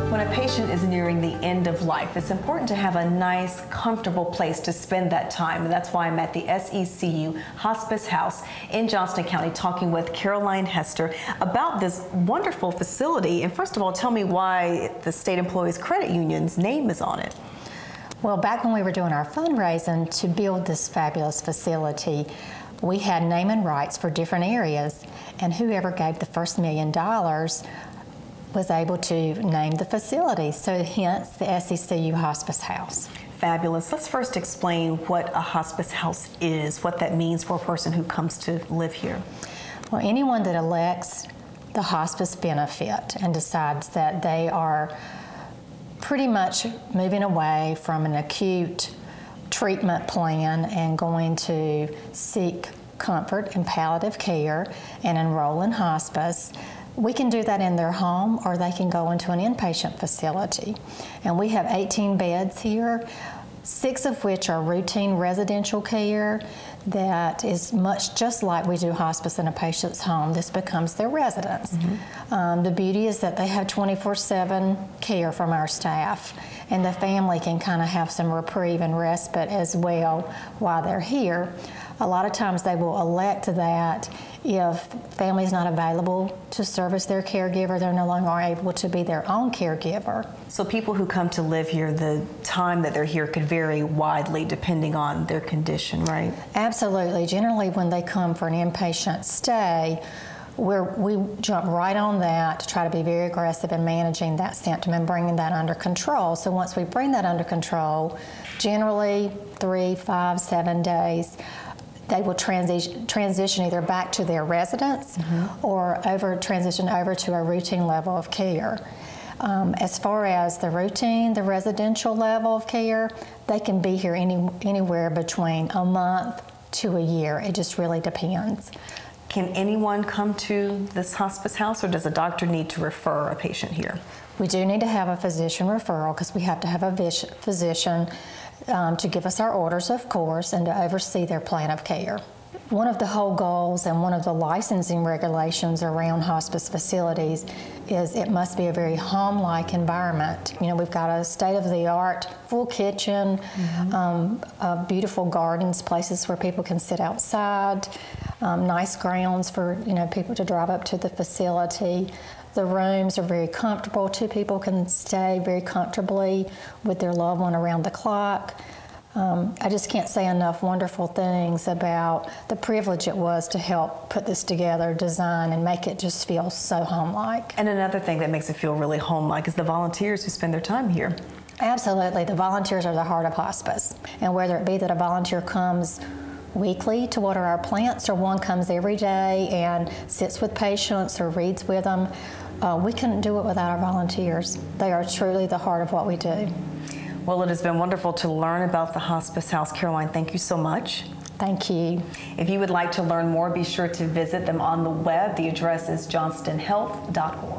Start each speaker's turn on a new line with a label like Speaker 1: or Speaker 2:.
Speaker 1: When a patient is nearing the end of life, it's important to have a nice, comfortable place to spend that time. And that's why I'm at the SECU Hospice House in Johnston County talking with Caroline Hester about this wonderful facility. And first of all, tell me why the State Employees Credit Union's name is on it.
Speaker 2: Well, back when we were doing our fundraising to build this fabulous facility, we had naming rights for different areas, and whoever gave the first $1 million was able to name the facility, so hence the SECU Hospice House.
Speaker 1: Fabulous. Let's first explain what a hospice house is, what that means for a person who comes to live here.
Speaker 2: Well, anyone that elects the hospice benefit and decides that they are pretty much moving away from an acute treatment plan and going to seek comfort and palliative care and enroll in hospice, we can do that in their home, or they can go into an inpatient facility. And we have 18 beds here, 6 of which are routine residential care that is much just like we do hospice in a patient's home. This becomes their residence. The beauty is that they have 24/7 care from our staff, and the family can kind of have some reprieve and respite as well while they're here. A lot of times they will elect that if family is not available to service their caregiver, they're no longer able to be their own caregiver.
Speaker 1: So people who come to live here, the time that they're here could vary widely depending on their condition, right?
Speaker 2: Absolutely. Generally, when they come for an inpatient stay, we jump right on that to try to be very aggressive in managing that symptom and bringing that under control. So once we bring that under control, generally 3, 5, 7 days, they will transition either back to their residence or transition over to a routine level of care. As far as the routine, the residential level of care, they can be here anywhere between a month to a year. It just really depends.
Speaker 1: Can anyone come to this hospice house, or does a doctor need to refer a patient here?
Speaker 2: We do need to have a physician referral because we have to have a physician to give us our orders, of course, and to oversee their plan of care. One of the whole goals and one of the licensing regulations around hospice facilities is it must be a very home-like environment. You know, we've got a state-of-the-art full kitchen, beautiful gardens, places where people can sit outside, nice grounds for people to drive up to the facility. The rooms are very comfortable. 2 people can stay very comfortably with their loved one around the clock. I just can't say enough wonderful things about the privilege it was to help put this together, design, and make it just feel so home-like.
Speaker 1: And another thing that makes it feel really home-like is the volunteers who spend their time here.
Speaker 2: Absolutely. The volunteers are the heart of hospice. And whether it be that a volunteer comes weekly to water our plants, or one comes every day and sits with patients or reads with them, we couldn't do it without our volunteers. They are truly the heart of what we do.
Speaker 1: Well, it has been wonderful to learn about the Hospice House. Caroline, thank you so much.
Speaker 2: Thank you.
Speaker 1: If you would like to learn more, be sure to visit them on the web. The address is johnstonhealth.org.